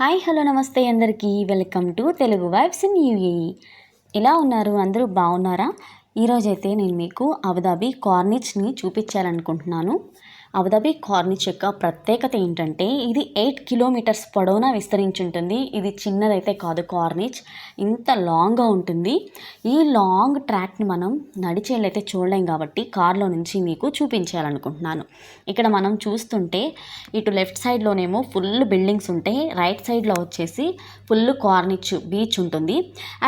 Hi hello నమస్తే అందరికీ welcome to Telugu vibes in UAE. ఎలా ఉన్నారు? అందరూ బాగున్నారా? ఈరోజైతే నేను మీకు అబుదాబి కార్నిచ్ని చూపించాలనుకుంటున్నాను. అబుదాబి కార్నిచ్ యొక్క ప్రత్యేకత ఏంటంటే ఇది 8 కిలోమీటర్స్ పొడవునా విస్తరించి ఉంటుంది. ఇది చిన్నదైతే కాదు, కార్నిచ్ ఇంత లాంగ్గా ఉంటుంది. ఈ లాంగ్ ట్రాక్ని మనం నడిచేళ్ళైతే చూడలేం కాబట్టి కార్లో నుంచి మీకు చూపించాలనుకుంటున్నాను. ఇక్కడ మనం చూస్తుంటే ఇటు లెఫ్ట్ సైడ్లోనేమో ఫుల్ బిల్డింగ్స్ ఉంటాయి, రైట్ సైడ్లో వచ్చేసి ఫుల్ కార్నిచ్ బీచ్ ఉంటుంది.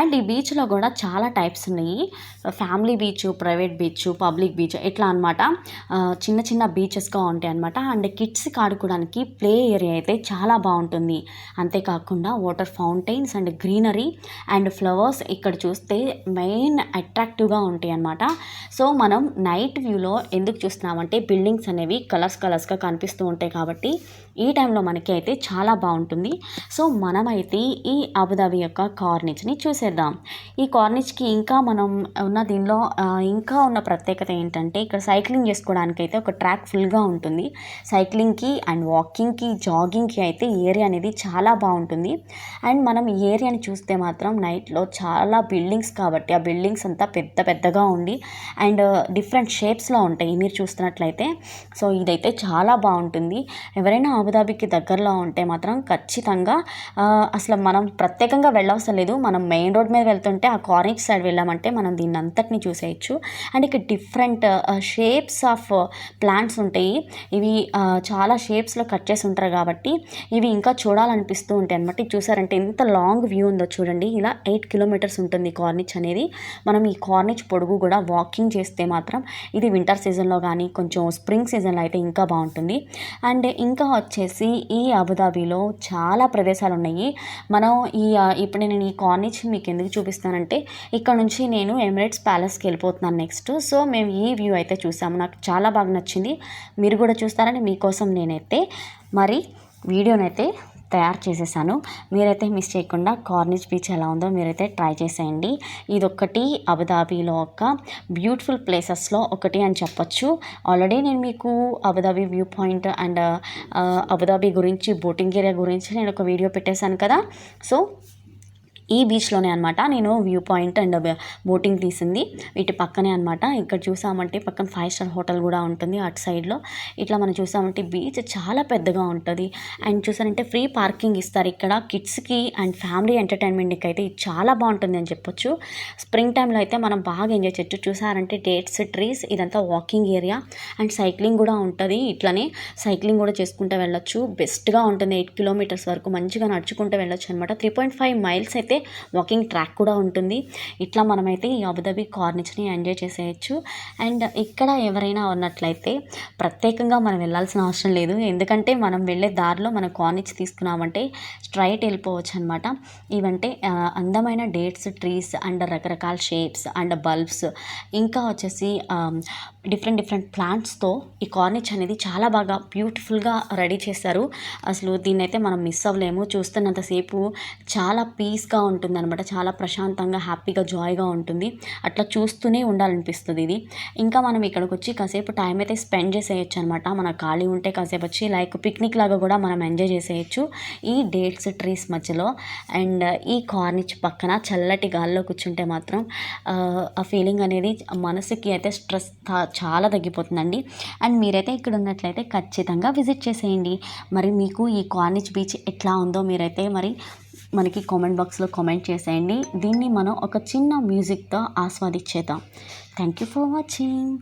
అండ్ ఈ బీచ్లో కూడా చాలా టైప్స్ ఉన్నాయి. Family beach, private beach, public beach ఇట్లా అనమాట. చిన్న చిన్న బీచెస్గా ఉంటాయి అనమాట. అండ్ కిడ్స్కి ఆడుకోవడానికి ప్లే ఏరియా అయితే చాలా బాగుంటుంది. అంతేకాకుండా water fountains and greenery and flowers ఇక్కడ చూస్తే మెయిన్ అట్రాక్టివ్గా ఉంటాయి అనమాట. సో మనం నైట్ వ్యూలో ఎందుకు చూస్తున్నామంటే బిల్డింగ్స్ అనేవి కలర్స్గా కనిపిస్తూ ఉంటాయి కాబట్టి ఈ టైంలో మనకి అయితే చాలా బాగుంటుంది. సో మనమైతే ఈ అబుదాబి యొక్క కార్నిచ్ని చూసేద్దాం. ఈ కార్నిచ్కి ఇంకా మనం దీనిలో ఇంకా ఉన్న ప్రత్యేకత ఏంటంటే ఇక్కడ సైక్లింగ్ చేసుకోవడానికి అయితే ఒక ట్రాక్ ఫుల్గా ఉంటుంది. సైక్లింగ్కి అండ్ వాకింగ్కి, జాగింగ్కి అయితే ఏరియా అనేది చాలా బాగుంటుంది. అండ్ మనం ఈ ఏరియాని చూస్తే మాత్రం నైట్లో చాలా బిల్డింగ్స్ కాబట్టి ఆ బిల్డింగ్స్ అంతా పెద్దగా ఉండి అండ్ డిఫరెంట్ షేప్స్లో ఉంటాయి మీరు చూస్తున్నట్లయితే. సో ఇదైతే చాలా బాగుంటుంది. ఎవరైనా అబుదాబికి దగ్గరలో ఉంటే మాత్రం ఖచ్చితంగా అసలు మనం ప్రత్యేకంగా వెళ్ళవసరం లేదు. మనం మెయిన్ రోడ్ మీద వెళ్తుంటే ఆ కార్నిచ్ సైడ్ వెళ్ళామంటే మనం దీన్ని అంతటిని చూసేయచ్చు. అండ్ ఇక్కడ డిఫరెంట్ షేప్స్ ఆఫ్ ప్లాంట్స్ ఉంటాయి. ఇవి చాలా షేప్స్లో కట్ చేసి ఉంటారు కాబట్టి ఇవి ఇంకా చూడాలనిపిస్తూ ఉంటాయి అనమాట. ఇది చూసారంటే ఎంత లాంగ్ వ్యూ ఉందో చూడండి. ఇలా 8 కిలోమీటర్స్ ఉంటుంది కార్నిచ్ అనేది. మనం ఈ కార్నిచ్ పొడుగు కూడా వాకింగ్ చేస్తే మాత్రం ఇది వింటర్ సీజన్లో కానీ కొంచెం స్ప్రింగ్ సీజన్లో అయితే ఇంకా బాగుంటుంది. అండ్ ఇంకా వచ్చేసి ఈ అబుదాబిలో చాలా ప్రదేశాలు ఉన్నాయి. మనం ఇప్పుడు నేను ఈ కార్నిచ్ మీకు ఎందుకు చూపిస్తానంటే ఇక్కడ నుంచి నేను ఎమిరేట్స్ ప్యాలెస్కి వెళ్ళిపోతున్నాను నెక్స్ట్. సో మేము ఈ వ్యూ అయితే చూసాము, నాకు చాలా బాగా నచ్చింది. మీరు కూడా చూస్తారని మీకోసం నేనైతే మరి వీడియోనైతే తయారు చేసేసాను. మీరైతే మిస్ చేయకుండా కార్నిచ్ బీచ్ ఎలా ఉందో మీరైతే ట్రై చేసేయండి. ఇదొక్కటి అబుదాబిలో ఒక బ్యూటిఫుల్ ప్లేసెస్లో ఒకటి అని చెప్పొచ్చు. ఆల్రెడీ నేను మీకు Abu Dhabi view point and Abu Dhabi గురించి, బోటింగ్ ఏరియా గురించి నేను ఒక వీడియో పెట్టేశాను కదా. సో ఈ బీచ్లోనే అనమాట నేను వ్యూ పాయింట్ అండ్ బోటింగ్ తీసింది. వీటి పక్కనే అనమాట. ఇక్కడ చూసామంటే పక్కన 5 స్టార్ హోటల్ కూడా ఉంటుంది అటు సైడ్లో. ఇట్లా మనం చూసామంటే బీచ్ చాలా పెద్దగా ఉంటుంది. అండ్ చూసారంటే ఫ్రీ పార్కింగ్ ఇస్తారు ఇక్కడ కిడ్స్కి అండ్ ఫ్యామిలీ ఎంటర్టైన్మెంట్కి అయితే ఇది చాలా బాగుంటుంది అని చెప్పొచ్చు. స్ప్రింగ్ టైంలో అయితే మనం బాగా ఎంజాయ్ చేయొచ్చు. చూసారంటే డేట్స్, ట్రీస్, ఇదంతా వాకింగ్ ఏరియా అండ్ సైక్లింగ్ కూడా ఉంటుంది. ఇట్లనే సైక్లింగ్ కూడా చేసుకుంటూ వెళ్ళొచ్చు. బెస్ట్గా ఉంటుంది. 8 కిలోమీటర్స్ వరకు మంచిగా నడుచుకుంటూ వెళ్ళొచ్చు అనమాట. 3.5 మైల్స్ అయితే వాకింగ్ ట్రాక్ కూడా ఉంటుంది. ఇట్లా మనమైతే ఈ అబుదాబి కార్నిచ్ని ఎంజాయ్ చేసేయచ్చు. అండ్ ఇక్కడ ఎవరైనా ఉన్నట్లయితే ప్రత్యేకంగా మనం వెళ్ళాల్సిన అవసరం లేదు. ఎందుకంటే మనం వెళ్ళే దారిలో మనం కార్నిచ్ తీసుకున్నామంటే స్ట్రైట్ వెళ్ళిపోవచ్చు అనమాట. ఇవంటే అందమైన డేట్స్, ట్రీస్ అండ్ రకరకాల షేప్స్ అండ్ బల్బ్స్ ఇంకా వచ్చేసి డిఫరెంట్ ప్లాంట్స్తో ఈ కార్నిచ్ అనేది చాలా బాగా బ్యూటిఫుల్గా రెడీ చేశారు. అసలు దీన్నైతే మనం మిస్ అవ్వలేము. చూస్తున్నంతసేపు చాలా పీస్గా ఉంటుంది అనమాట. చాలా ప్రశాంతంగా, హ్యాపీగా, జాయ్గా ఉంటుంది. అట్లా చూస్తూనే ఉండాలనిపిస్తుంది ఇది. ఇంకా మనం ఇక్కడికి వచ్చి కాసేపు టైం అయితే స్పెండ్ చేసేయచ్చు అనమాట. మన ఖాళీ ఉంటే కాసేపు వచ్చి లైక్ పిక్నిక్ లాగా కూడా మనం ఎంజాయ్ చేసేయచ్చు ఈ డేట్స్, ట్రీస్ మధ్యలో. అండ్ ఈ కార్నిచ్ పక్కన చల్లటి గాల్లో కూర్చుంటే మాత్రం ఆ ఫీలింగ్ అనేది మనసుకి అయితే స్ట్రెస్ చాలా తగ్గిపోతుందండి. అండ్ మీరైతే ఇక్కడ ఉన్నట్లయితే ఖచ్చితంగా విజిట్ చేసేయండి. మరి మీకు ఈ కార్నిచ్ బీచ్ ఎట్లా ఉందో మీరైతే మరి మనకి కామెంట్ బాక్స్లో కామెంట్ చేసేయండి. దీన్ని మనం ఒక చిన్న మ్యూజిక్తో ఆస్వాదించేద్దాం. Thank you for watching.